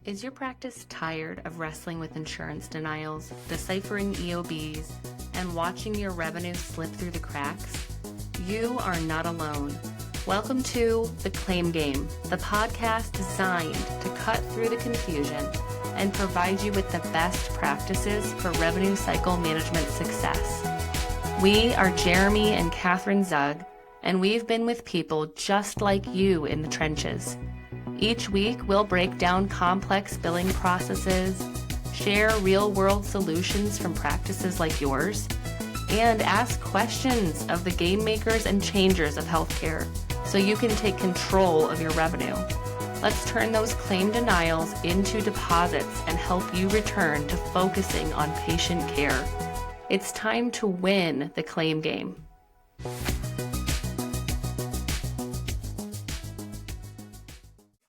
Is your practice tired of wrestling with insurance denials, deciphering EOBs, and watching your revenue slip through the cracks? You are not alone. Welcome to The Claim Game, the podcast designed to cut through the confusion and provide you with the best practices for revenue cycle management success. We are Jeremy and Catherine Zug, and we've been with people just like you in the trenches. Each week, we'll break down complex billing processes, share real-world solutions from practices like yours, and ask questions of the game makers and changers of healthcare so you can take control of your revenue. Let's turn those claim denials into deposits and help you return to focusing on patient care. It's time to win the claim game.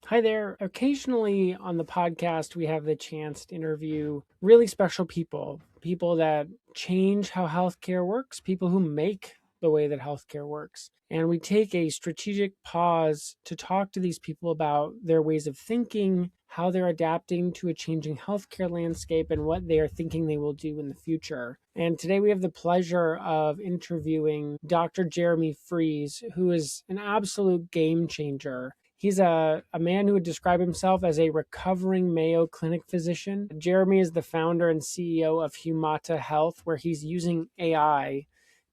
Hi there. Occasionally on the podcast, we have the chance to interview really special people that change how healthcare works, people who make the way that healthcare works. And we take a strategic pause to talk to these people about their ways of thinking, how they're adapting to a changing healthcare landscape, and what they are thinking they will do in the future. And today we have the pleasure of interviewing Dr. Jeremy Friese, who is an absolute game changer. He's a man who would describe himself as a recovering Mayo Clinic physician. Jeremy is the founder and CEO of Humata Health, where he's using AI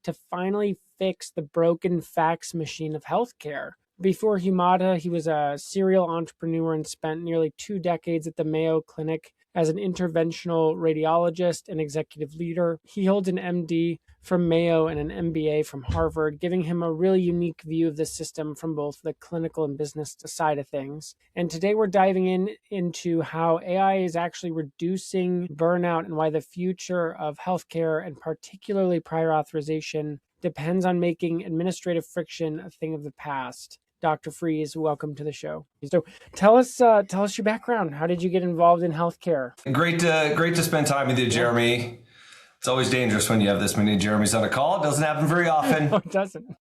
to finally fix the broken fax machine of healthcare. Before Humata, he was a serial entrepreneur and spent nearly 2 decades at the Mayo Clinic as an interventional radiologist and executive leader. He holds an MD from Mayo and an MBA from Harvard, giving him a really unique view of the system from both the clinical and business side of things. And today we're diving into how AI is actually reducing burnout and why the future of healthcare, and particularly prior authorization, depends on making administrative friction a thing of the past. Dr. Friese, welcome to the show. So tell us your background. How did you get involved in healthcare? Great to spend time with you, Jeremy. It's always dangerous when you have this many Jeremys on a call. It doesn't happen very often. No, it doesn't.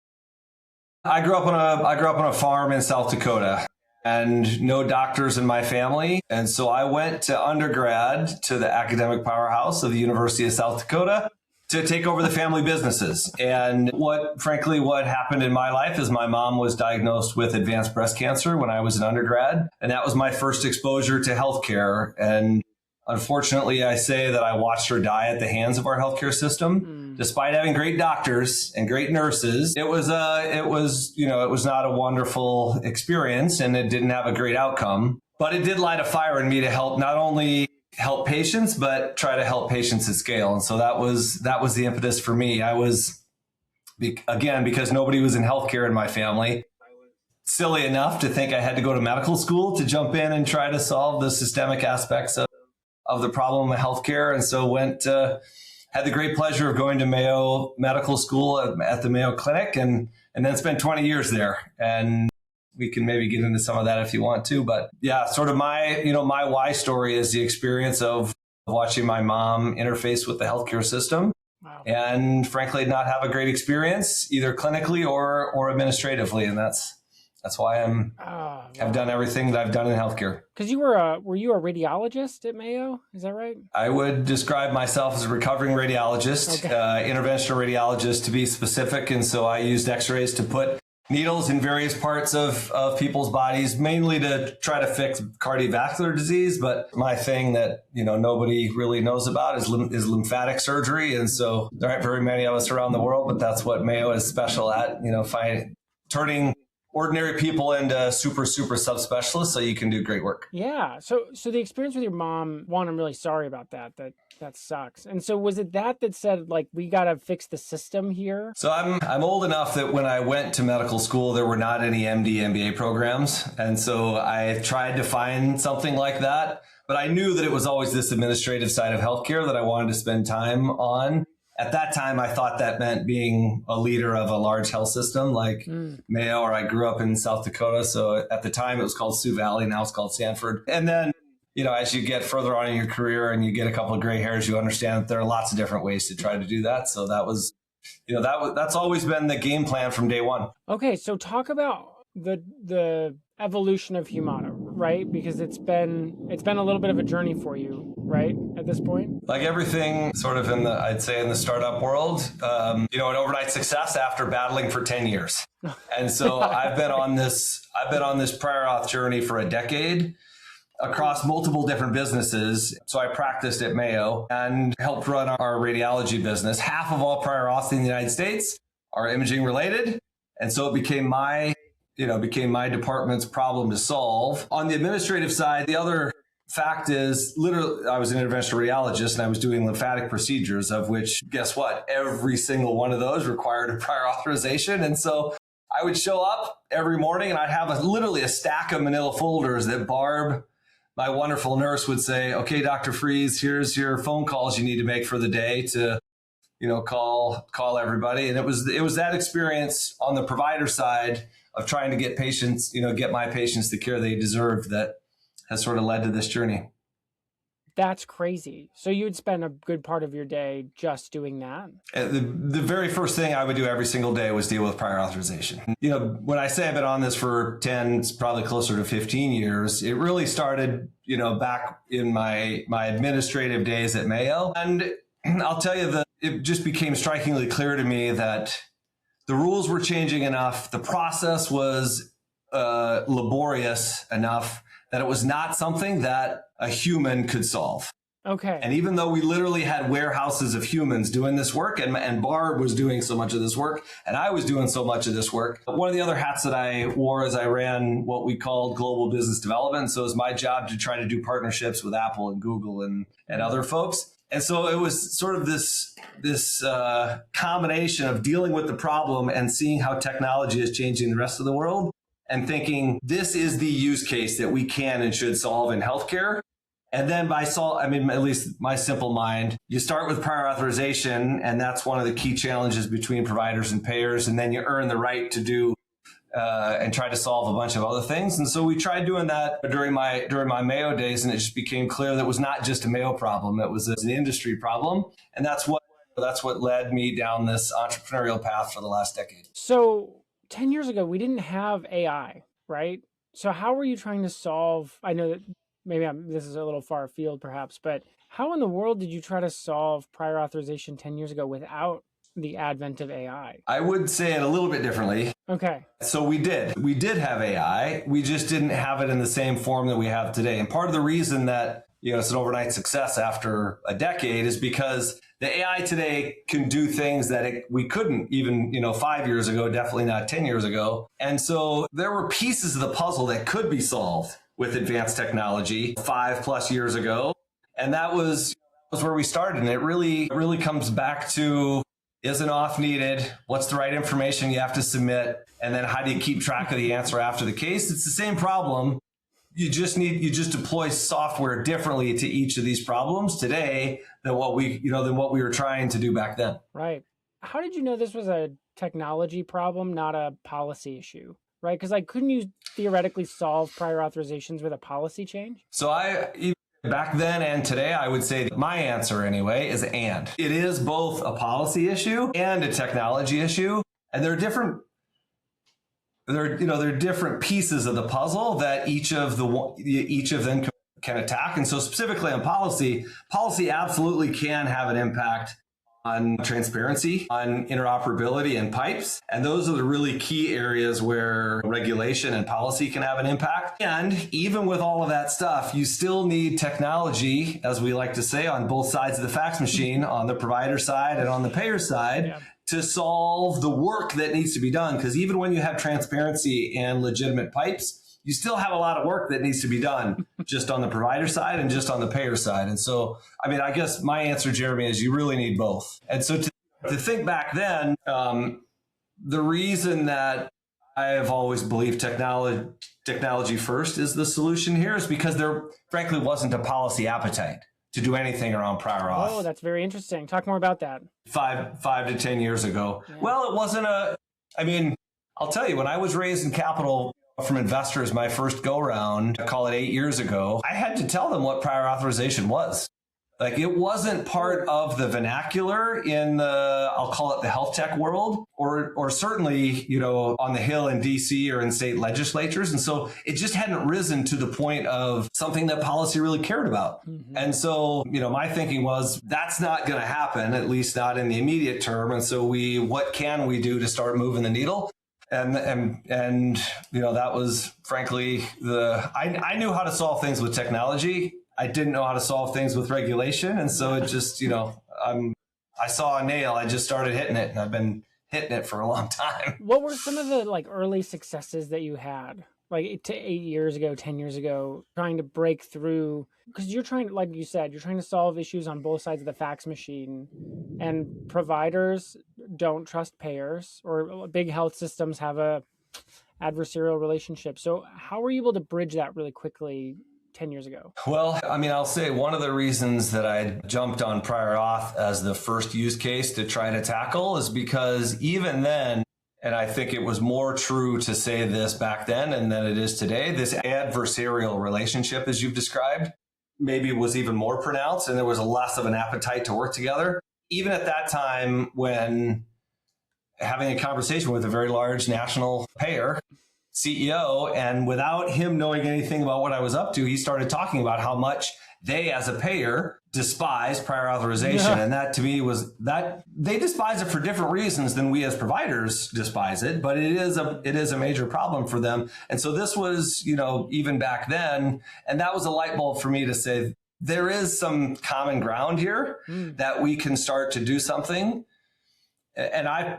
I grew up on a farm in South Dakota, and no doctors in my family. And so I went to undergrad to the academic powerhouse of the University of South Dakota to take over the family businesses. And what happened in my life is my mom was diagnosed with advanced breast cancer when I was an undergrad. And that was my first exposure to healthcare. And unfortunately, I say that I watched her die at the hands of our healthcare system. Despite having great doctors and great nurses, it was not a wonderful experience, and it didn't have a great outcome. But it did light a fire in me to help not only help patients, but try to help patients at scale. And so that was the impetus for me. I was, again, because nobody was in healthcare in my family, silly enough to think I had to go to medical school to jump in and try to solve the systemic aspects of the problem of healthcare. And so had the great pleasure of going to Mayo Medical School at the Mayo Clinic, and then spent 20 years there. And we can maybe get into some of that if you want to. But yeah, sort of my why story is the experience of watching my mom interface with the healthcare system. Wow. And frankly, not have a great experience either clinically or administratively. And that's why I've done everything that I've done in healthcare. Because were you a radiologist at Mayo? Is that right? I would describe myself as a recovering radiologist, interventional radiologist to be specific. And so I used x-rays to put needles in various parts of people's bodies, mainly to try to fix cardiovascular disease. But my thing that nobody really knows about is lymphatic surgery. And so there aren't very many of us around the world, but that's what Mayo is special at, turning ordinary people into super subspecialists so you can do great work. Yeah. So the experience with your mom, one, I'm really sorry about that. That sucks. And so was it that said, like, we got to fix the system here? So I'm old enough that when I went to medical school, there were not any MD, MBA programs. And so I tried to find something like that. But I knew that it was always this administrative side of healthcare that I wanted to spend time on. At that time, I thought that meant being a leader of a large health system like Mayo, or I grew up in South Dakota. So at the time it was called Sioux Valley. Now it's called Sanford. And then, as you get further on in your career and you get a couple of gray hairs, you understand that there are lots of different ways to try to do that. So that was, that's always been the game plan from day one. Okay. So talk about the evolution of Humata. right? Because it's been a little bit of a journey for you, right? At this point? Like everything sort of I'd say in the startup world, an overnight success after battling for 10 years. And so I've been on this prior auth journey for a decade across multiple different businesses. So I practiced at Mayo and helped run our radiology business. Half of all prior auths in the United States are imaging related. And so it became my department's problem to solve. On the administrative side, the other fact is literally I was an interventional radiologist and I was doing lymphatic procedures, of which, guess what? Every single one of those required a prior authorization. And so I would show up every morning and I'd have literally a stack of manila folders that Barb, my wonderful nurse, would say, okay, Dr. Friese, here's your phone calls you need to make for the day to, call everybody. And it was that experience on the provider side of trying to get my patients the care they deserved that has sort of led to this journey. That's crazy. So you would spend a good part of your day just doing that? The very first thing I would do every single day was deal with prior authorization. When I say I've been on this for 10, it's probably closer to 15 years. It really started, back in my administrative days at Mayo. And I'll tell you that it just became strikingly clear to me that the rules were changing enough. The process was laborious enough that it was not something that a human could solve. Okay. And even though we literally had warehouses of humans doing this work, and Barb was doing so much of this work, and I was doing so much of this work, one of the other hats that I wore is I ran what we called global business development. So it was my job to try to do partnerships with Apple and Google and other folks. And so it was sort of this combination of dealing with the problem and seeing how technology is changing the rest of the world and thinking this is the use case that we can and should solve in healthcare. And then at least my simple mind, you start with prior authorization, and that's one of the key challenges between providers and payers. And then you earn the right to do and try to solve a bunch of other things. And so we tried doing that during my Mayo days, and it just became clear that it was not just a Mayo problem; it was an industry problem, and that's what led me down this entrepreneurial path for the last decade. So 10 years ago, we didn't have AI, right? So how were you trying to solve? I know that maybe this is a little far afield, perhaps, but how in the world did you try to solve prior authorization 10 years ago without the advent of AI? I would say it a little bit differently. Okay. So we did have AI. We just didn't have it in the same form that we have today. And part of the reason that, it's an overnight success after a decade is because the AI today can do things that we couldn't even, 5 years ago, definitely not 10 years ago. And so there were pieces of the puzzle that could be solved with advanced technology 5+ years ago. And that was where we started. And it really comes back to, is an auth needed? What's the right information you have to submit? And then how do you keep track of the answer after the case? It's the same problem. You just deploy software differently to each of these problems today than what we were trying to do back then. Right. How did you know this was a technology problem, not a policy issue? Right? Because couldn't you theoretically solve prior authorizations with a policy change? So back then and today, I would say that my answer anyway is and. It is both a policy issue and a technology issue, and there are different pieces of the puzzle that each of them can attack. And so specifically on policy absolutely can have an impact on transparency, on interoperability and pipes. And those are the really key areas where regulation and policy can have an impact. And even with all of that stuff, you still need technology, as we like to say, on both sides of the fax machine, on the provider side and on the payer side, to solve the work that needs to be done. Because even when you have transparency and legitimate pipes, you still have a lot of work that needs to be done just on the provider side and just on the payer side. And so, I guess my answer, Jeremy, is you really need both. And so to think back then, the reason that I have always believed technology first is the solution here is because there frankly wasn't a policy appetite to do anything around prior auth. Oh, that's very interesting. Talk more about that. 5 to 10 years ago. Yeah. Well, it wasn't I'll tell you, when I was raising capital from investors my first go round, call it 8 years ago, I had to tell them what prior authorization was. Like it wasn't part of the vernacular in I'll call it the health tech world, or certainly, on the Hill in DC or in state legislatures. And so it just hadn't risen to the point of something that policy really cared about. Mm-hmm. And so, my thinking was that's not going to happen, at least not in the immediate term. And so what can we do to start moving the needle? And that was frankly I knew how to solve things with technology. I didn't know how to solve things with regulation. And so it just, I saw a nail, I just started hitting it, and I've been hitting it for a long time. What were some of the early successes that you had, 8 years ago, 10 years ago, trying to break through? Because you're trying, like you said, you're trying to solve issues on both sides of the fax machine, and providers don't trust payers, or big health systems have a adversarial relationship. So how were you able to bridge that really quickly 10 years ago? Well, I'll say one of the reasons that I jumped on prior auth as the first use case to try to tackle is because even then, and I think it was more true to say this back then and than it is today, this adversarial relationship, as you've described, maybe was even more pronounced, and there was less of an appetite to work together. Even at that time, when having a conversation with a very large national payer, CEO, and without him knowing anything about what I was up to, he started talking about how much they as a payer despise prior authorization. Yeah. And that to me was that they despise it for different reasons than we as providers despise it, but it is a major problem for them. And so this was, even back then, and that was a light bulb for me to say, there is some common ground here that we can start to do something. And I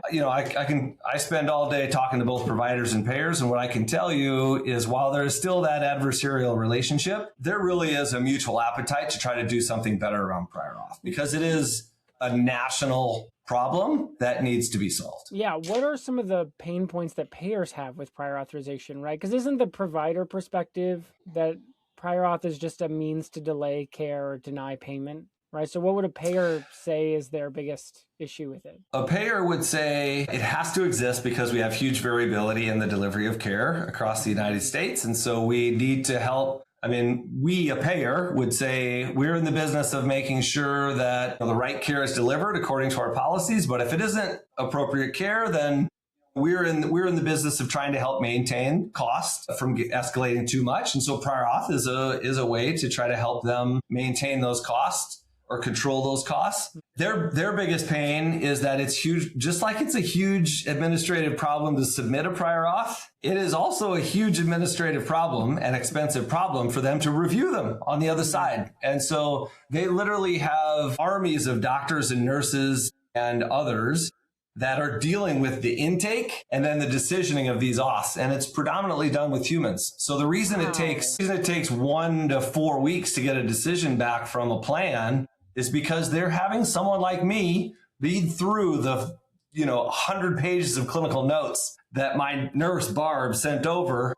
spend all day talking to both providers and payers. And what I can tell you is while there is still that adversarial relationship, there really is a mutual appetite to try to do something better around prior auth, because it is a national problem that needs to be solved. Yeah. What are some of the pain points that payers have with prior authorization, right? Because isn't the provider perspective that prior auth is just a means to delay care or deny payment? Right. So what would a payer say is their biggest issue with it? A payer would say it has to exist because we have huge variability in the delivery of care across the United States. And so we need to help. We, a payer, would say we're in the business of making sure that the right care is delivered according to our policies. But if it isn't appropriate care, then we're in the business of trying to help maintain costs from escalating too much. And so prior auth is a way to try to help them maintain those costs or control those costs. Their biggest pain is that it's huge. Just like it's a huge administrative problem to submit a prior auth, it is also a huge administrative problem and expensive problem for them to review them on the other side. And so they literally have armies of doctors and nurses and others that are dealing with the intake and then the decisioning of these auths. And it's predominantly done with humans. So the reason it takes 1 to 4 weeks to get a decision back from a plan is because they're having someone like me read through the 100 pages of clinical notes that my nurse Barb sent over.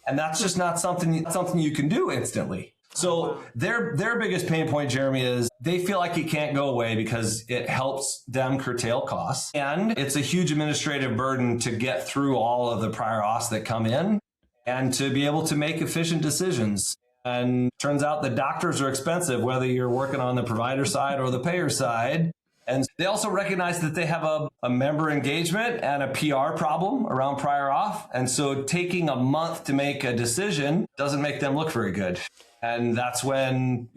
And that's just not something you can do instantly. So their biggest pain point, Jeremy, is they feel like it can't go away because it helps them curtail costs. And it's a huge administrative burden to get through all of the prior auths that come in and to be able to make efficient decisions. And turns out the doctors are expensive, whether you're working on the provider side or the payer side. And they also recognize that they have a member engagement and a PR problem around prior auth. And so taking a month to make a decision doesn't make them look very good. And that's when,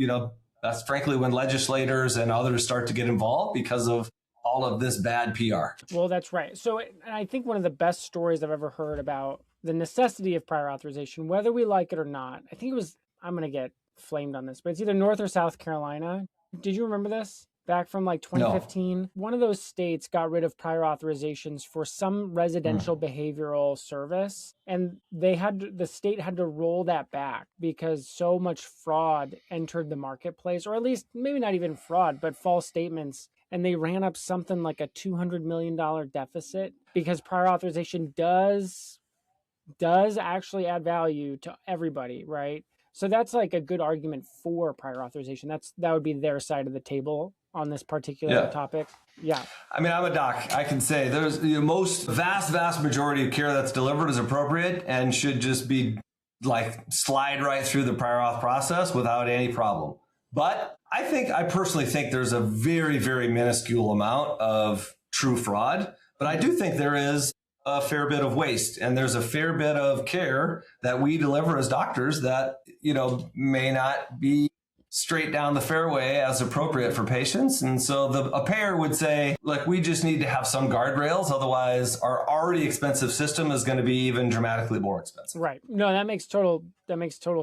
that's frankly when legislators and others start to get involved because of all of this bad PR. Well, that's right. So I think one of the best stories I've ever heard about the necessity of prior authorization, whether we like it or not, I think it was, I'm going to get flamed on this, but it's either North or South Carolina. Did you remember this? Back from 2015, no. One of those states got rid of prior authorizations for some residential behavioral service. And the state had to roll that back because so much fraud entered the marketplace, or at least maybe not even fraud, but false statements. And they ran up something like a $200 million deficit because prior authorization does actually add value to everybody, right? So that's a good argument for prior authorization. That would be their side of the table on this particular topic. Yeah. I'm a doc. I can say there's the most vast majority of care that's delivered is appropriate and should just be slide right through the prior auth process without any problem. But I personally think there's a very, very minuscule amount of true fraud, but I do think there is a fair bit of waste, and there's a fair bit of care that we deliver as doctors that, may not be straight down the fairway as appropriate for patients. And so a payer would say, look, we just need to have some guardrails. Otherwise, our already expensive system is going to be even dramatically more expensive. Right. No, that makes total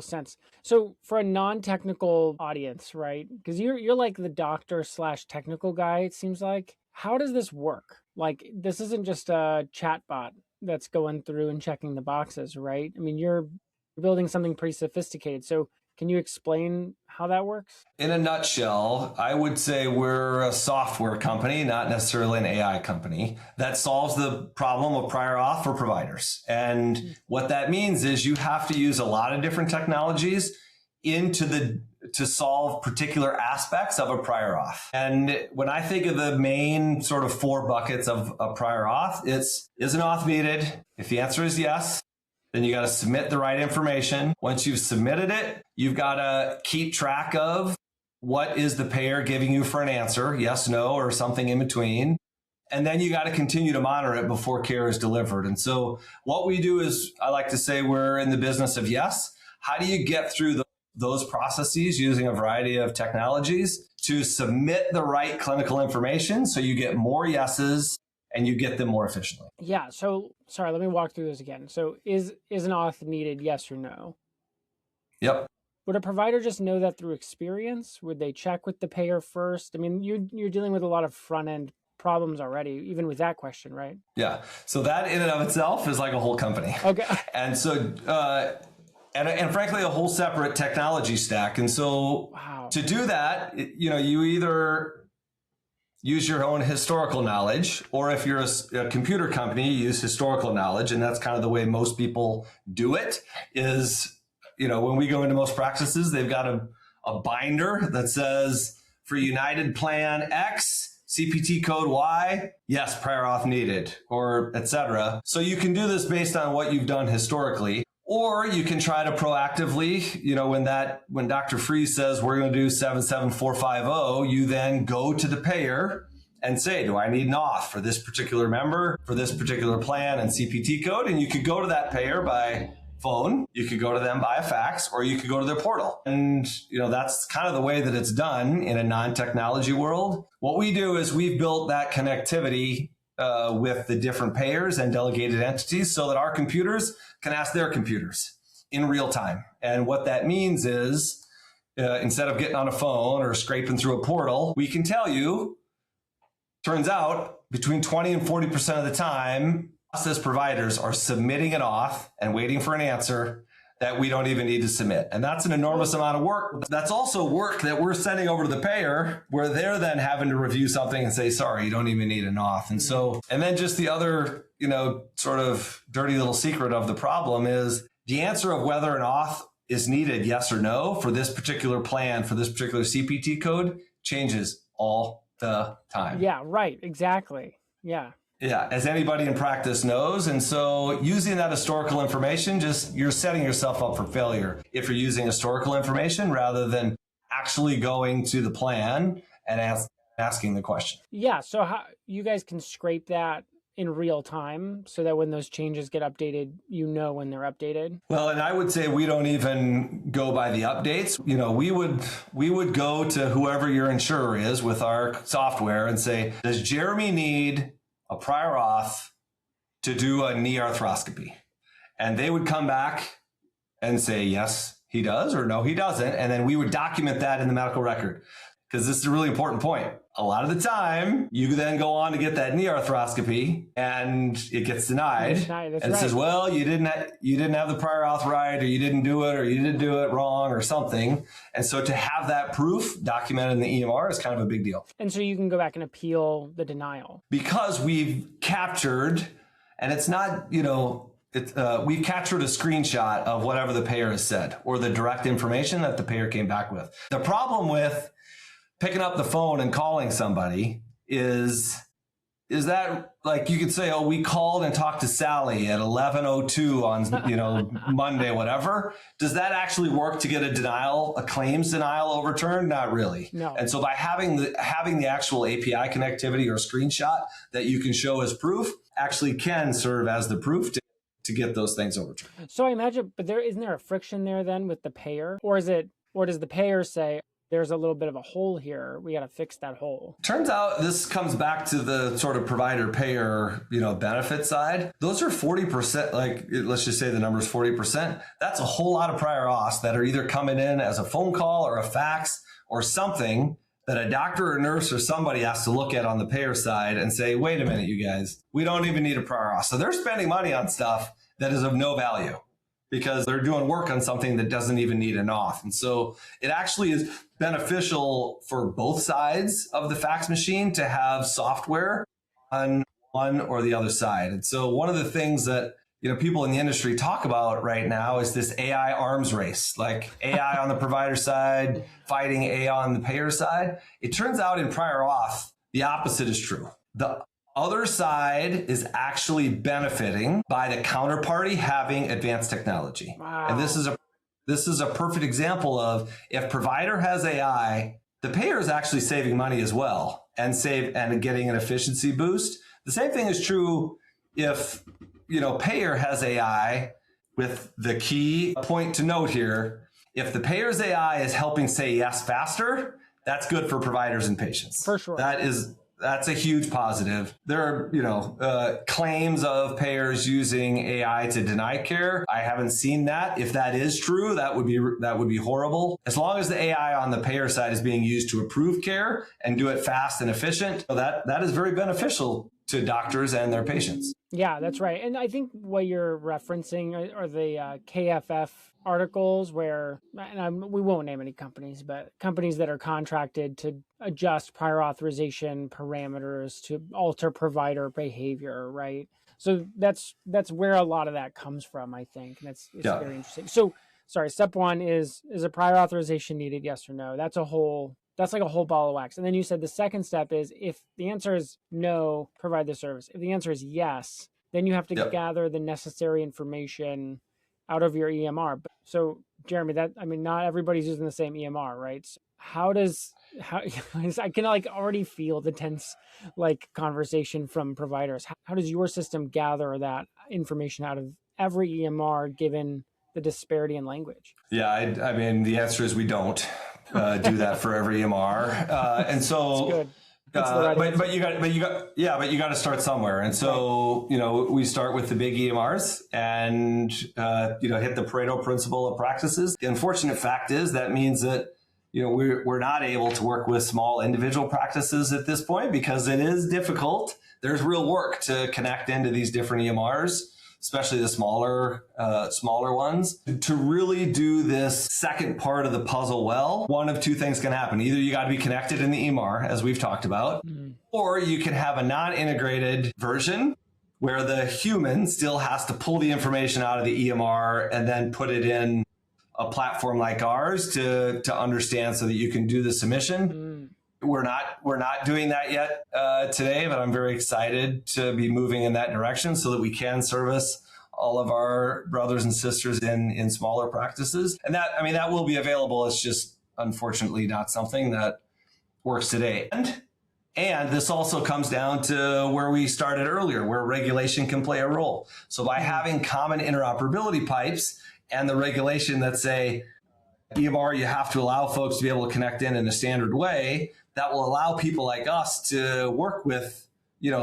sense. So for a non-technical audience, right? Because you're like the doctor / technical guy, it seems like. How does this work? Like, this isn't just a chat bot that's going through and checking the boxes, right? I mean, you're building something pretty sophisticated. So can you explain how that works? In a nutshell, I would say we're a software company, not necessarily an AI company, that solves the problem of prior auth for providers. And what that means is you have to use a lot of different technologies to solve particular aspects of a prior auth. And when I think of the main sort of 4 buckets of a prior auth, is an auth needed? If the answer is yes, then you got to submit the right information. Once you've submitted it, you've got to keep track of what is the payer giving you for an answer, yes, no, or something in between. And then you got to continue to monitor it before care is delivered. And so what we do is, I like to say, we're in the business of yes. How do you get through those processes using a variety of technologies to submit the right clinical information so you get more yeses and you get them more efficiently? Yeah. So, sorry, let me walk through this again. So is an auth needed, yes or no? Yep. Would a provider just know that through experience? Would they check with the payer first? I mean, you're dealing with a lot of front-end problems already, even with that question, right? Yeah. So that in and of itself is like a whole company. Okay. And so, and frankly, a whole separate technology stack. And so to do that, you either use your own historical knowledge, or if you're a computer company, you use historical knowledge. And that's kind of the way most people do it is, when we go into most practices, they've got a binder that says for United Plan X, CPT code Y, yes, prior auth needed, or et cetera. So you can do this based on what you've done historically. Or you can try to proactively, when Dr. Friese says we're going to do 77450, you then go to the payer and say, do I need an auth for this particular member, for this particular plan and CPT code? And you could go to that payer by phone, you could go to them by a fax, or you could go to their portal. And, that's kind of the way that it's done in a non-technology world. What we do is we've built that connectivity with the different payers and delegated entities so that our computers can ask their computers in real time. And what that means is instead of getting on a phone or scraping through a portal, we can tell you, turns out between 20 and 40% of the time, us as providers are submitting an auth and waiting for an answer that we don't even need to submit. And that's an enormous amount of work. That's also work that we're sending over to the payer where they're then having to review something and say, sorry, you don't even need an auth. And then just the other, sort of dirty little secret of the problem is the answer of whether an auth is needed, yes or no, for this particular plan, for this particular CPT code changes all the time. Yeah, right. Exactly. Yeah. Yeah, as anybody in practice knows. And so using that historical information, you're setting yourself up for failure if you're using historical information rather than actually going to the plan and asking the question. Yeah, so how you guys can scrape that in real time so that when those changes get updated, when they're updated? Well, and I would say we don't even go by the updates. We would go to whoever your insurer is with our software and say, does Jeremy need a prior auth to do a knee arthroscopy? And they would come back and say, yes, he does, or no, he doesn't. And then we would document that in the medical record. Because this is a really important point. A lot of the time, you then go on to get that knee arthroscopy and it gets denied. It says, well, you didn't have the prior auth right, or you didn't do it, or you didn't do it wrong, or something. And so to have that proof documented in the EMR is kind of a big deal. And so you can go back and appeal the denial. Because we've captured, and it's not, we've captured a screenshot of whatever the payer has said, or the direct information that the payer came back with. The problem with picking up the phone and calling somebody is is that like you could say, oh, we called and talked to Sally at 11:02 on, Monday, whatever. Does that actually work to get a claims denial overturned? Not really. No. And so by having the actual API connectivity or screenshot that you can show as proof actually can serve as the proof to get those things overturned. So I imagine, but isn't there a friction there then with the payer? Or does the payer say, there's a little bit of a hole here, we got to fix that hole? Turns out this comes back to the sort of provider payer, benefit side. Those are 40%, like let's just say the number is 40%. That's a whole lot of prior auths that are either coming in as a phone call or a fax or something that a doctor or nurse or somebody has to look at on the payer side and say, wait a minute, you guys, we don't even need a prior auth. So they're spending money on stuff that is of no value because they're doing work on something that doesn't even need an auth. And so it actually is beneficial for both sides of the fax machine to have software on one or the other side. And so one of the things that people in the industry talk about right now is this AI arms race, like AI on the provider side, fighting AI on the payer side. It turns out in prior auth, the opposite is true. The other side is actually benefiting by the counterparty having advanced technology. Wow. And this is a perfect example of if provider has AI, the payer is actually saving money as well and getting an efficiency boost. The same thing is true if payer has AI, with the key point to note here. If the payer's AI is helping say yes faster, that's good for providers and patients. For sure. That's a huge positive. There are, claims of payers using AI to deny care. I haven't seen that. If that is true, that would be horrible. As long as the AI on the payer side is being used to approve care and do it fast and efficient, that is very beneficial to doctors and their patients. Yeah, that's right. And I think what you're referencing are the KFF articles where, we won't name any companies, but companies that are contracted to adjust prior authorization parameters to alter provider behavior, right? So that's where a lot of that comes from, I think. And it's very interesting. So, sorry, step one is a prior authorization needed, yes or no? That's like a whole ball of wax. And then you said the second step is if the answer is no, provide the service. If the answer is yes, then you have to gather the necessary information out of your EMR. So Jeremy, not everybody's using the same EMR, right? So I can already feel the tense conversation from providers. How does your system gather that information out of every EMR given the disparity in language? Yeah, the answer is we don't do that for every EMR, and so. That's good. But you got to start somewhere, and so we start with the big EMRs and hit the Pareto principle of practices. The unfortunate fact is that means that we're not able to work with small individual practices at this point because it is difficult. There's real work to connect into these different EMRs, especially the smaller ones. To really do this second part of the puzzle well, one of two things can happen. Either you got to be connected in the EMR, as we've talked about, or you can have a non-integrated version where the human still has to pull the information out of the EMR and then put it in a platform like ours to understand so that you can do the submission. We're not doing that yet today, but I'm very excited to be moving in that direction so that we can service all of our brothers and sisters in smaller practices. And that will be available. It's just unfortunately not something that works today. And this also comes down to where we started earlier, where regulation can play a role. So by having common interoperability pipes and the regulation that say, EMR, you have to allow folks to be able to connect in a standard way, that will allow people like us to work with,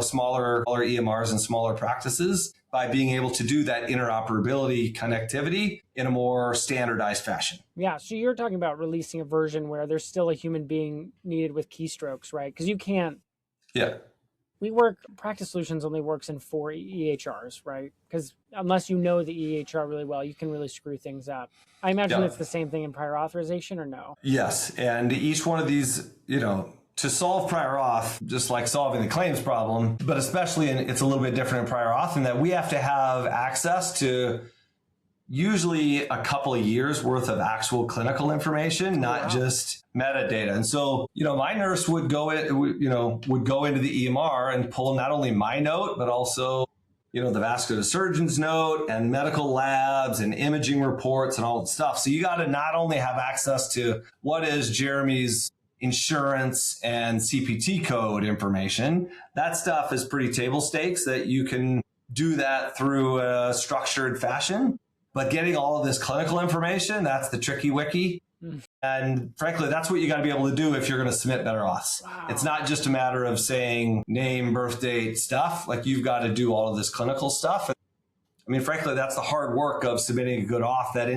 smaller EMRs and smaller practices by being able to do that interoperability connectivity in a more standardized fashion. Yeah. So you're talking about releasing a version where there's still a human being needed with keystrokes, right? Because you can't. Yeah. Practice Solutions only works in 4 EHRs, right? Because unless you know the EHR really well, you can really screw things up. I imagine it's the same thing in prior authorization, or no? Yes. And each one of these, to solve prior auth, just like solving the claims problem, but especially it's a little bit different in prior auth in that we have to have access to usually a couple of years worth of actual clinical information, not just metadata. And so, my nurse would go into the EMR and pull not only my note, but also, the vascular surgeon's note and medical labs and imaging reports and all that stuff. So you got to not only have access to what is Jeremy's insurance and CPT code information, that stuff is pretty table stakes that you can do that through a structured fashion. But getting all of this clinical information, that's the tricky wiki. And frankly, that's what you got to be able to do if you're going to submit better auths. Wow. It's not just a matter of saying name, birth date, stuff. Like, you've got to do all of this clinical stuff. I mean, frankly, that's the hard work of submitting a good auth that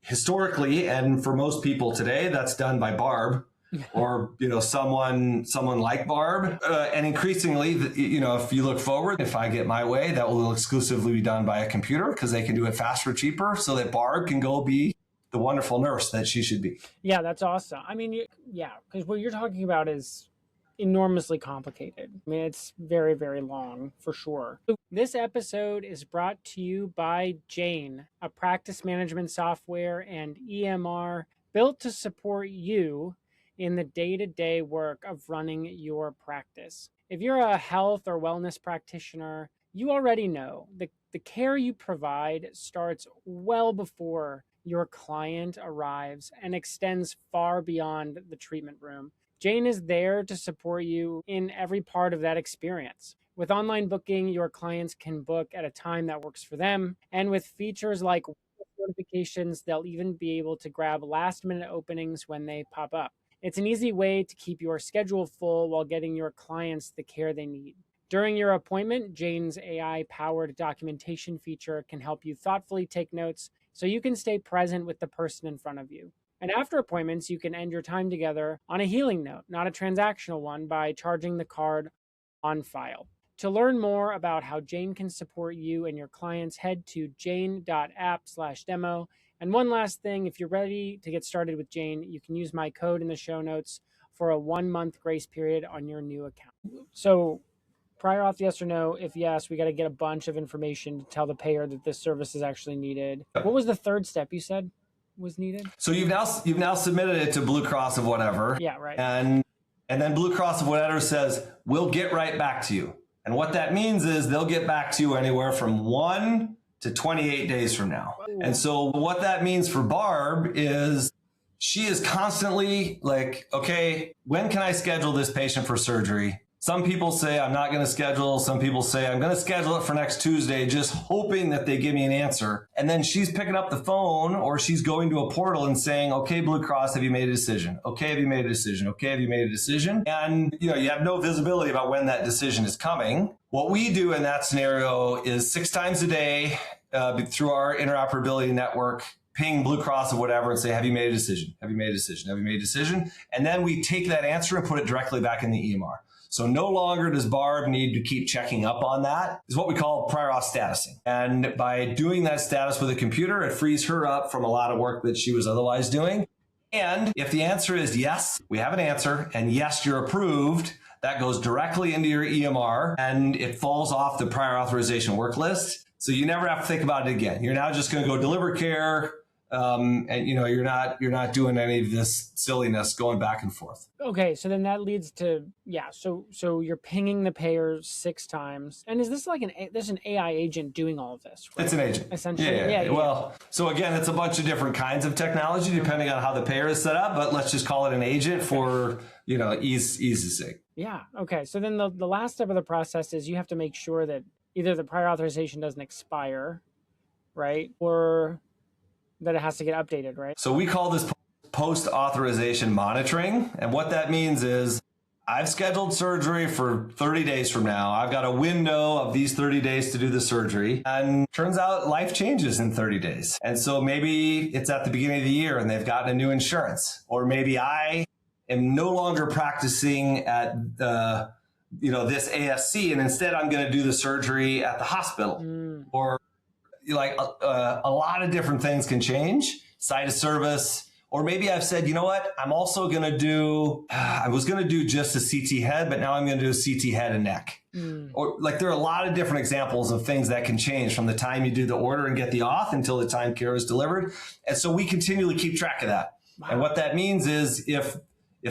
historically, and for most people today, that's done by Barb or, someone like Barb. And increasingly, if you look forward, if I get my way, that will exclusively be done by a computer because they can do it faster, cheaper, so that Barb can go be the wonderful nurse that she should be. Yeah, that's awesome. I mean, because what you're talking about is enormously complicated. I mean, it's very, very long for sure. This episode is brought to you by Jane, a practice management software and EMR built to support you in the day-to-day work of running your practice. If you're a health or wellness practitioner, you already know the care you provide starts well before your client arrives and extends far beyond the treatment room. Jane is there to support you in every part of that experience. With online booking, your clients can book at a time that works for them. And with features like notifications, they'll even be able to grab last-minute openings when they pop up. It's an easy way to keep your schedule full while getting your clients the care they need. During your appointment, Jane's AI-powered documentation feature can help you thoughtfully take notes so you can stay present with the person in front of you. And after appointments, you can end your time together on a healing note, not a transactional one, by charging the card on file. To learn more about how Jane can support you and your clients, head to jane.app/demo. And one last thing, if you're ready to get started with Jane, you can use my code in the show notes for a 1-month grace period on your new account. So, prior auth, yes or no? If yes, we got to get a bunch of information to tell the payer that this service is actually needed. What was the third step you said was needed? So you've now submitted it to Blue Cross of whatever. Yeah, right. And then Blue Cross of whatever says, we'll get right back to you. And what that means is they'll get back to you anywhere from 1 to 28 days from now. Ooh. And so what that means for Barb is she is constantly like, okay, when can I schedule this patient for surgery? Some people say I'm not going to schedule. Some people say I'm going to schedule it for next Tuesday, just hoping that they give me an answer. And then she's picking up the phone or she's going to a portal and saying, okay, Blue Cross, have you made a decision? Okay, have you made a decision? Okay, have you made a decision? And you have no visibility about when that decision is coming. What we do in that scenario is 6 times a day through our interoperability network, ping Blue Cross or whatever and say, have you made a decision? Have you made a decision? Have you made a decision? And then we take that answer and put it directly back in the EMR. So no longer does Barb need to keep checking up on that. It's what we call prior auth statusing. And by doing that status with a computer, it frees her up from a lot of work that she was otherwise doing. And if the answer is yes, we have an answer, and yes, you're approved, that goes directly into your EMR and it falls off the prior authorization work list. So you never have to think about it again. You're now just going to go deliver care. And you're not doing any of this silliness going back and forth. Okay, so then that leads to so you're pinging the payer 6 times, and is this like there's an AI agent doing all of this? Right? It's an agent, essentially. Yeah. Well, so again, it's a bunch of different kinds of technology depending on how the payer is set up, but let's just call it an agent for ease's sake. Yeah. Okay. So then the last step of the process is you have to make sure that either the prior authorization doesn't expire, right, or that it has to get updated, right? So we call this post-authorization monitoring. And what that means is I've scheduled surgery for 30 days from now. I've got a window of these 30 days to do the surgery. And turns out life changes in 30 days. And so maybe it's at the beginning of the year and they've gotten a new insurance. Or maybe I am no longer practicing at this ASC and instead I'm going to do the surgery at the hospital. Or like a lot of different things can change. Site of service, Or maybe I've said, you know what, I'm also going to do, I was going to do just a CT head, but now I'm going to do a CT head and neck. Or like there are a lot of different examples of things that can change from the time you do the order and get the auth until the time care is delivered. And so we continually keep track of that. Wow. And what that means is if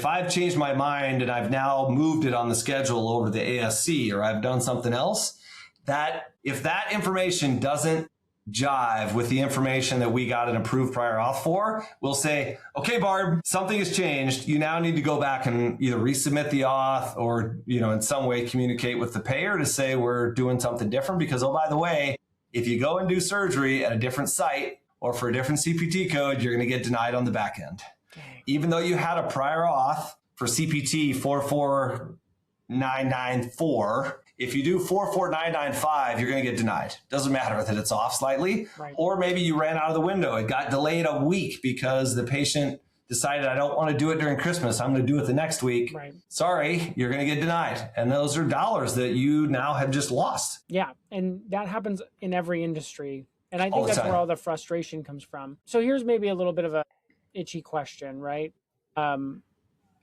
I've changed my mind and I've now moved it on the schedule over to the ASC or I've done something else, that if that information doesn't jive with the information that we got an approved prior auth for, we'll say, okay, Barb, something has changed. You now need to go back and either resubmit the auth or, in some way communicate with the payer to say we're doing something different because, oh, by the way, if you go and do surgery at a different site or for a different CPT code, you're going to get denied on the back end. Dang. Even though you had a prior auth for CPT 44994, if you do 44995, you're going to get denied. Doesn't matter that it's off slightly. Right. Or maybe you ran out of the window. It got delayed a week because the patient decided, I don't want to do it during Christmas. I'm going to do it the next week. Right. Sorry, you're going to get denied. And those are dollars that you now have just lost. Yeah. And that happens in every industry. And I think that's where all the frustration comes from. So here's maybe a little bit of a itchy question, right?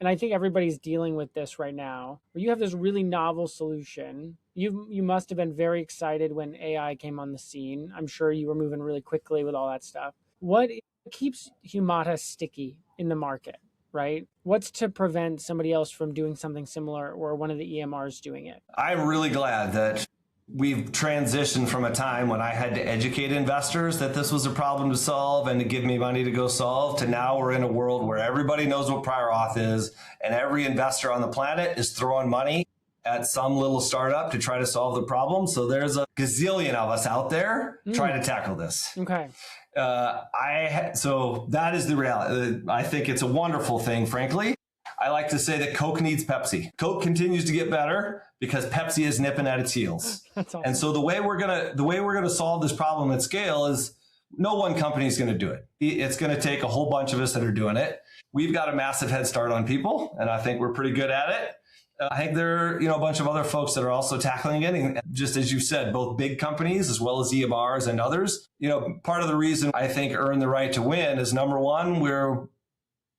And I think everybody's dealing with this right now, where you have this really novel solution. You must have been very excited when AI came on the scene. I'm sure you were moving really quickly with all that stuff. What keeps Humata sticky in the market, right? What's to prevent somebody else from doing something similar or one of the EMRs doing it? I'm really glad that we've transitioned from a time when I had to educate investors that this was a problem to solve and to give me money to go solve, to now we're in a world where everybody knows what prior auth is and every investor on the planet is throwing money at some little startup to try to solve the problem. So there's a gazillion of us out there trying to tackle this. Okay. So that is the reality. I think it's a wonderful thing, frankly. I like to say that Coke needs Pepsi. Coke continues to get better because Pepsi is nipping at its heels. That's awesome. And so the way we're gonna solve this problem at scale is no one company is going to do it. It's going to take a whole bunch of us that are doing it. We've got a massive head start on people, and I think we're pretty good at it. I think there are a bunch of other folks that are also tackling it. And just as you said, both big companies as well as EMRs and others. Part of the reason I think earn the right to win is, number one, we're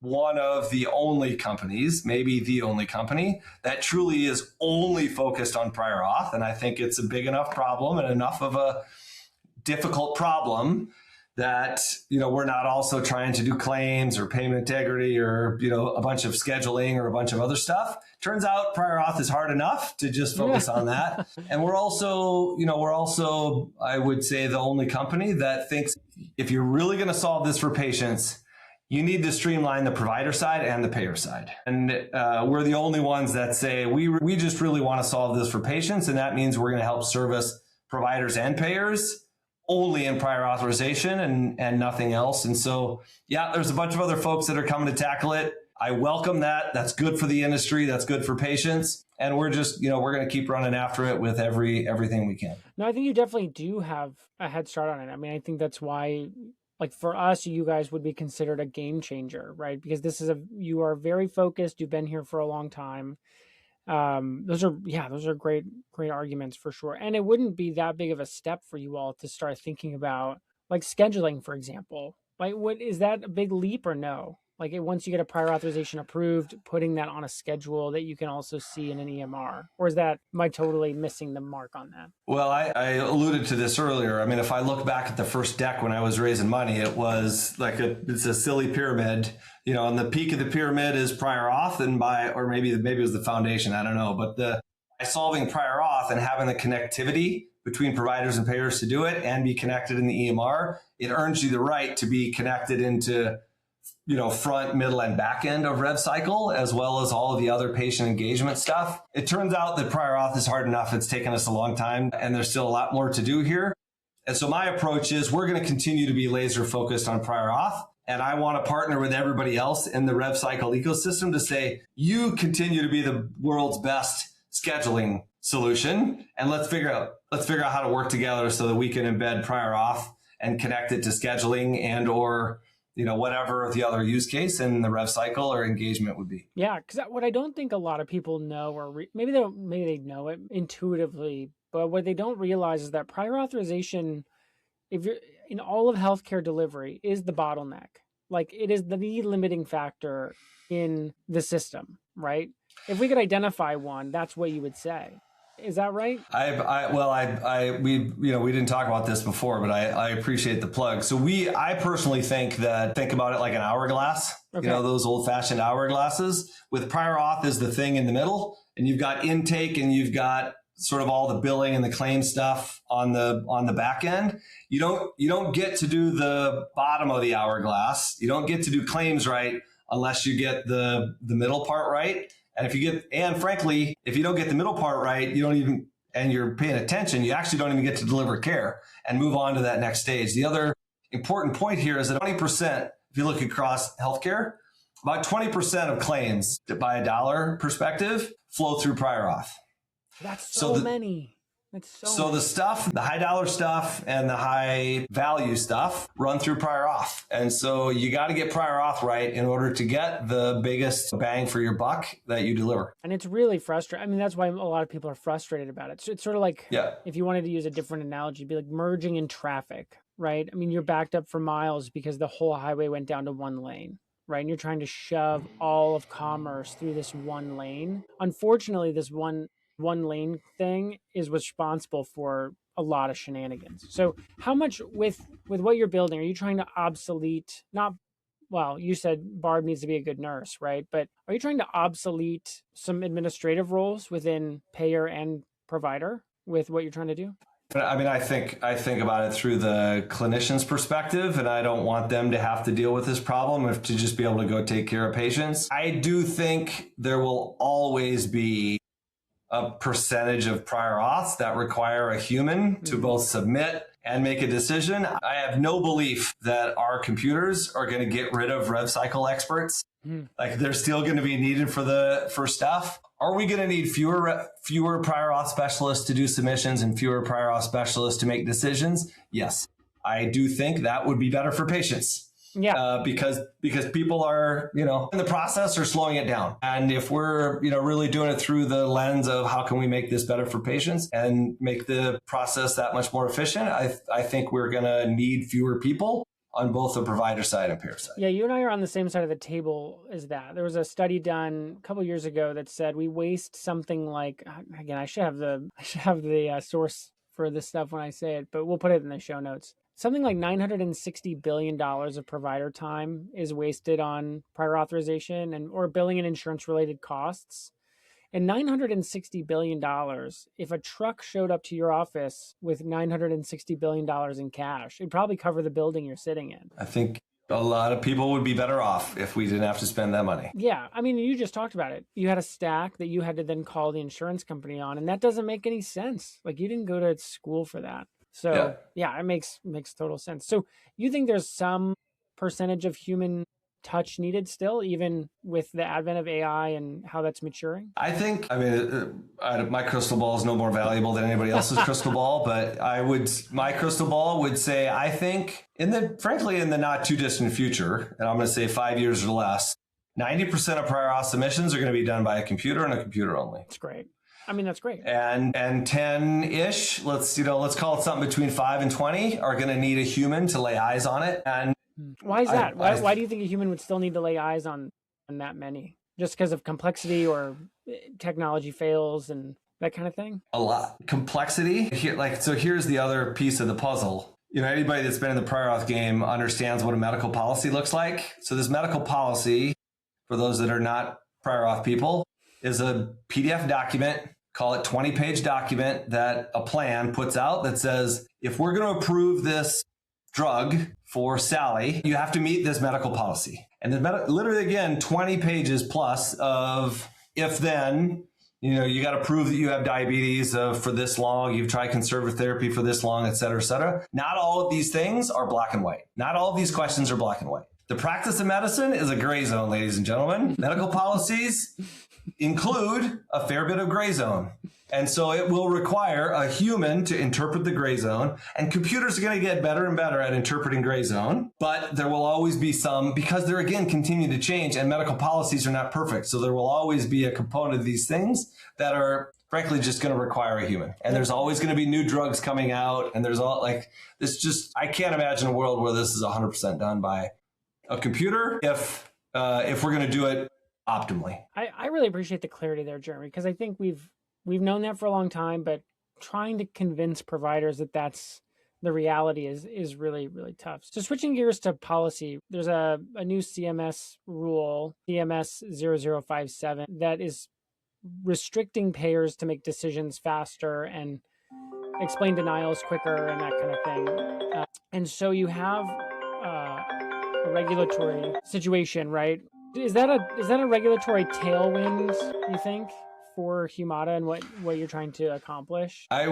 one of the only companies, maybe the only company, that truly is only focused on prior auth. And I think it's a big enough problem and enough of a difficult problem that, we're not also trying to do claims or payment integrity or, a bunch of scheduling or a bunch of other stuff. Turns out prior auth is hard enough to just focus on that. And we're also, I would say, the only company that thinks if you're really going to solve this for patients, you need to streamline the provider side and the payer side. And we're the only ones that say, we just really want to solve this for patients. And that means we're going to help service providers and payers only in prior authorization and nothing else. And so, there's a bunch of other folks that are coming to tackle it. I welcome that. That's good for the industry. That's good for patients. And we're just, we're going to keep running after it with everything we can. No, I think you definitely do have a head start on it. I mean, I think that's why, like for us, you guys would be considered a game changer, right? Because you are very focused. You've been here for a long time. Those are great arguments for sure. And it wouldn't be that big of a step for you all to start thinking about like scheduling, for example. Like, is that a big leap or no? Like once you get a prior authorization approved, putting that on a schedule that you can also see in an EMR, or am I totally missing the mark on that? Well, I alluded to this earlier. I mean, if I look back at the first deck when I was raising money, it was like it's a silly pyramid, and the peak of the pyramid is prior auth or maybe it was the foundation. I don't know. But by solving prior auth and having the connectivity between providers and payers to do it and be connected in the EMR, it earns you the right to be connected into front, middle, and back end of rev cycle, as well as all of the other patient engagement stuff. It turns out that prior auth is hard enough. It's taken us a long time, and there's still a lot more to do here. And so my approach is we're going to continue to be laser focused on prior auth. And I want to partner with everybody else in the rev cycle ecosystem to say, you continue to be the world's best scheduling solution. And let's figure out how to work together so that we can embed prior auth and connect it to scheduling and or whatever the other use case in the rev cycle or engagement would be. Yeah, because what I don't think a lot of people know, or maybe they know it intuitively, but what they don't realize is that prior authorization, if you're in all of healthcare delivery, is the bottleneck. Like it is the limiting factor in the system, right? If we could identify one, that's what you would say. Is that right? We didn't talk about this before, but I appreciate the plug. So I personally think about it like an hourglass, Okay. Those old fashioned hourglasses with prior auth is the thing in the middle, and you've got intake and you've got sort of all the billing and the claim stuff on the back end. You don't get to do the bottom of the hourglass. You don't get to do claims right unless you get the middle part right. And frankly, if you don't get the middle part right, and you're paying attention, you actually don't even get to deliver care and move on to that next stage. The other important point here is that 20%, if you look across healthcare, about 20% of claims by a dollar perspective flow through prior auth. That's so many. So the stuff, the high dollar stuff and the high value stuff run through prior auth. And so you got to get prior auth right in order to get the biggest bang for your buck that you deliver. And it's really frustrating. I mean, that's why a lot of people are frustrated about it. So it's sort of like, if you wanted to use a different analogy, it'd be like merging in traffic, right? I mean, you're backed up for miles because the whole highway went down to one lane, right? And you're trying to shove all of commerce through this one lane. Unfortunately, this one lane thing is responsible for a lot of shenanigans. So how much with what you're building, are you trying to obsolete, you said Barb needs to be a good nurse, right? But are you trying to obsolete some administrative roles within payer and provider with what you're trying to do? I mean, I think about it through the clinician's perspective, and I don't want them to have to deal with this problem to just be able to go take care of patients. I do think there will always be a percentage of prior auths that require a human to both submit and make a decision. I have no belief that our computers are going to get rid of rev cycle experts. Like they're still going to be needed for stuff. Are we going to need fewer prior auth specialists to do submissions and fewer prior auth specialists to make decisions? Yes. I do think that would be better for patients. Yeah. Because people are, in the process are slowing it down. And if we're, really doing it through the lens of how can we make this better for patients and make the process that much more efficient, I think we're going to need fewer people on both the provider side and payer side. Yeah, you and I are on the same side of the table as that. There was a study done a couple of years ago that said we waste something like, again, I should have the source for this stuff when I say it, but we'll put it in the show notes. Something like $960 billion of provider time is wasted on prior authorization or billing and insurance related costs. And $960 billion, if a truck showed up to your office with $960 billion in cash, it'd probably cover the building you're sitting in. I think a lot of people would be better off if we didn't have to spend that money. Yeah. I mean, you just talked about it. You had a stack that you had to then call the insurance company on, and that doesn't make any sense. Like you didn't go to school for that. So yeah, it makes total sense. So you think there's some percentage of human touch needed still, even with the advent of AI and how that's maturing? My crystal ball is no more valuable than anybody else's crystal ball, but my crystal ball would say, I think in the not too distant future, and I'm going to say 5 years or less, 90% of prior auth submissions are going to be done by a computer and a computer only. That's great. I mean, that's great. And 10-ish, let's call it something between 5 and 20 are going to need a human to lay eyes on it. And why is that? Why do you think a human would still need to lay eyes on that many? Just because of complexity or technology fails and that kind of thing? A lot. Complexity. So here's the other piece of the puzzle. Anybody that's been in the prior auth game understands what a medical policy looks like. So this medical policy, for those that are not prior auth people, is a PDF document, call it 20-page document that a plan puts out that says, if we're going to approve this drug for Sally, you have to meet this medical policy. And literally, again, 20 pages plus of if then, you got to prove that you have diabetes for this long, you've tried conservative therapy for this long, et cetera, et cetera. Not all of these things are black and white. Not all of these questions are black and white. The practice of medicine is a gray zone, ladies and gentlemen. Medical policies include a fair bit of gray zone. And so it will require a human to interpret the gray zone, and computers are going to get better and better at interpreting gray zone, but there will always be some, because they're again continue to change and medical policies are not perfect. So there will always be a component of these things that are frankly just going to require a human. And there's always going to be new drugs coming out, and there's I can't imagine a world where this is 100% done by a computer if we're going to do it optimally. I really appreciate the clarity there, Jeremy, because I think we've known that for a long time, but trying to convince providers that that's the reality is really, really tough. So switching gears to policy, there's a new CMS rule, CMS 0057, that is restricting payers to make decisions faster and explain denials quicker and that kind of thing. And so you have a regulatory situation, right? Is that a regulatory tailwind, you think, for Humata and what you're trying to accomplish? I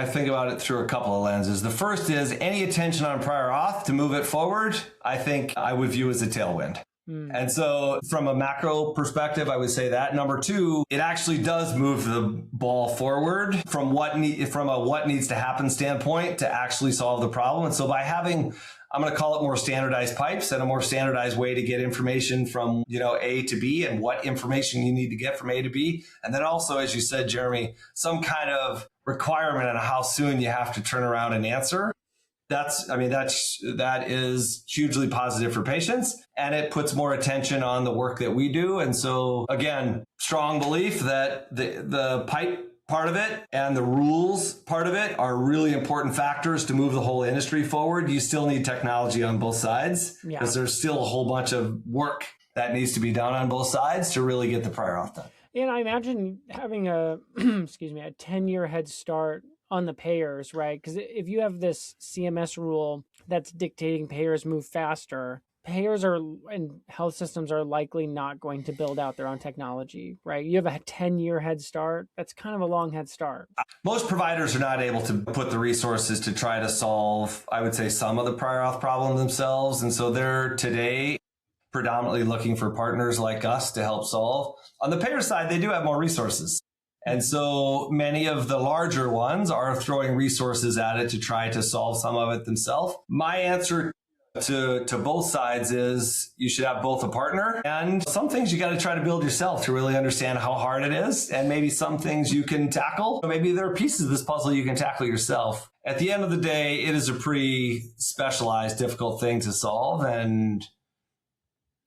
think about it through a couple of lenses. The first is any attention on prior auth to move it forward, I think I would view as a tailwind. And so from a macro perspective, I would say that. Number two, it actually does move the ball forward from a what needs to happen standpoint to actually solve the problem. And so by having, I'm going to call it more standardized pipes and a more standardized way to get information from, A to B and what information you need to get from A to B. And then also, as you said, Jeremy, some kind of requirement on how soon you have to turn around and answer. That is hugely positive for patients, and it puts more attention on the work that we do. And so again, strong belief that the pipe part of it and the rules part of it are really important factors to move the whole industry forward. You still need technology on both sides because there's still a whole bunch of work that needs to be done on both sides to really get the prior auth done. And I imagine having a 10-year head start on the payers, right? Because if you have this CMS rule that's dictating payers move faster, payers and health systems are likely not going to build out their own technology, right? You have a 10-year head start. That's kind of a long head start. Most providers are not able to put the resources to try to solve, I would say, some of the prior auth problem themselves. And so they're today predominantly looking for partners like us to help solve. On the payer side, they do have more resources. And so many of the larger ones are throwing resources at it to try to solve some of it themselves. My answer to both sides is you should have both a partner, and some things you got to try to build yourself to really understand how hard it is. And maybe some things you can tackle. Maybe there are pieces of this puzzle you can tackle yourself. At the end of the day, it is a pretty specialized, difficult thing to solve, and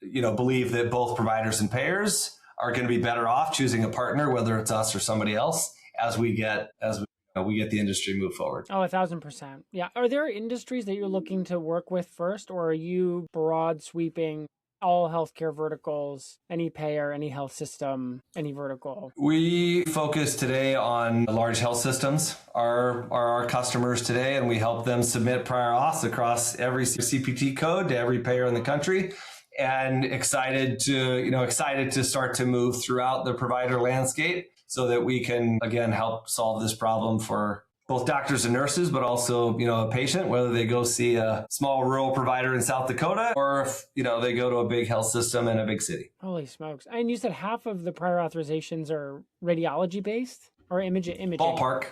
believe that both providers and payers are going to be better off choosing a partner, whether it's us or somebody else, as we get the industry move forward. Oh, 1,000%. Yeah. Are there industries that you're looking to work with first, or are you broad sweeping all healthcare verticals, any payer, any health system, any vertical? We focus today on large health systems are our customers today, and we help them submit prior auths across every CPT code to every payer in the country. And excited to start to move throughout the provider landscape so that we can, again, help solve this problem for both doctors and nurses, but also, a patient, whether they go see a small rural provider in South Dakota or if, they go to a big health system in a big city. Holy smokes. And you said half of the prior authorizations are radiology based or imaging? Ballpark.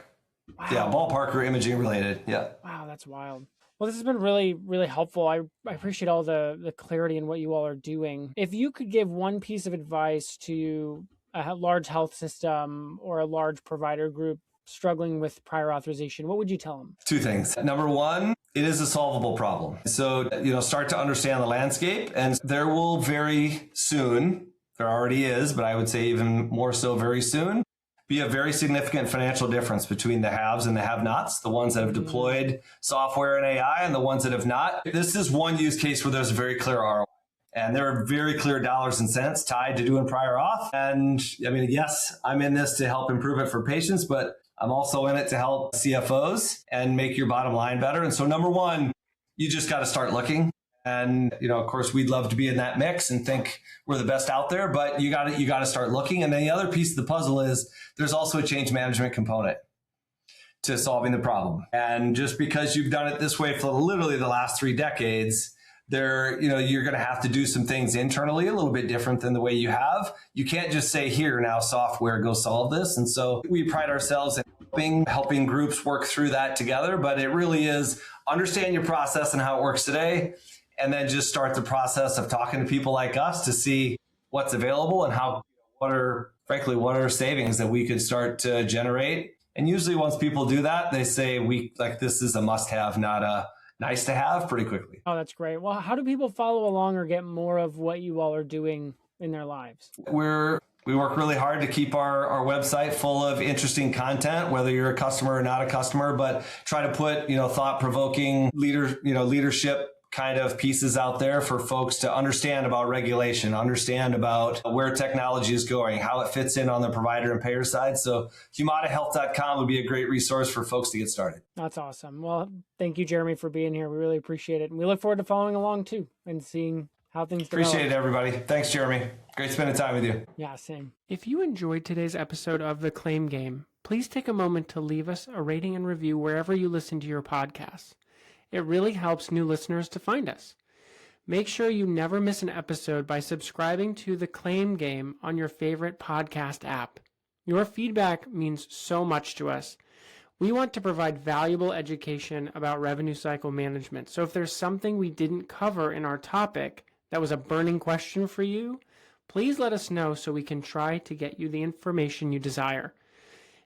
Wow. Yeah, ballpark or imaging related. Yeah. Wow, that's wild. Well, this has been really, really helpful. I appreciate all the clarity in what you all are doing. If you could give one piece of advice to a large health system or a large provider group struggling with prior authorization, what would you tell them? Two things. Number one, it is a solvable problem. So, start to understand the landscape, and there will very soon, there already is, but I would say even more so very soon, be a very significant financial difference between the haves and the have-nots, the ones that have deployed software and AI and the ones that have not. This is one use case where there's a very clear ROI. And there are very clear dollars and cents tied to doing prior auth. And yes, I'm in this to help improve it for patients, but I'm also in it to help CFOs and make your bottom line better. And so number one, you just got to start looking. And, of course, we'd love to be in that mix and think we're the best out there, but you got to start looking. And then the other piece of the puzzle is there's also a change management component to solving the problem. And just because you've done it this way for literally the last 3 decades, you're going to have to do some things internally a little bit different than the way you have. You can't just say, here, now software, go solve this. And so we pride ourselves in helping groups work through that together. But it really is understand your process and how it works today, and then just start the process of talking to people like us to see what's available and what are savings that we could start to generate. And usually once people do that, they say this is a must-have, not nice to have pretty quickly. Oh, that's great. Well, how do people follow along or get more of what you all are doing in their lives? We work really hard to keep our website full of interesting content, whether you're a customer or not a customer, but try to put, thought-provoking leadership kind of pieces out there for folks to understand about regulation, understand about where technology is going, how it fits in on the provider and payer side. So humatahealth.com would be a great resource for folks to get started. That's awesome. Well, thank you, Jeremy, for being here. We really appreciate it. And we look forward to following along too and seeing how things develop. Appreciate it, everybody. Thanks, Jeremy. Great spending time with you. Yeah, same. If you enjoyed today's episode of The Claim Game, please take a moment to leave us a rating and review wherever you listen to your podcasts. It really helps new listeners to find us. Make sure you never miss an episode by subscribing to The Claim Game on your favorite podcast app. Your feedback means so much to us. We want to provide valuable education about revenue cycle management. So if there's something we didn't cover in our topic that was a burning question for you, please let us know so we can try to get you the information you desire.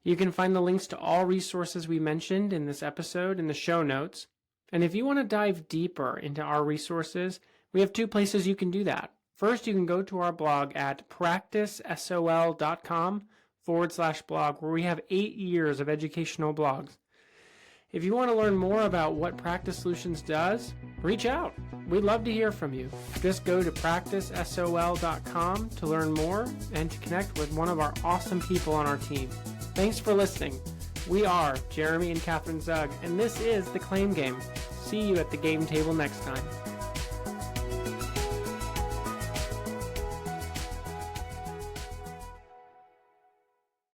You can find the links to all resources we mentioned in this episode in the show notes. And if you want to dive deeper into our resources, we have two places you can do that. First, you can go to our blog at practicesol.com/blog, where we have 8 years of educational blogs. If you want to learn more about what Practice Solutions does, reach out. We'd love to hear from you. Just go to practicesol.com to learn more and to connect with one of our awesome people on our team. Thanks for listening. We are Jeremy and Catherine Zug, and this is The Claim Game. See you at the game table next time.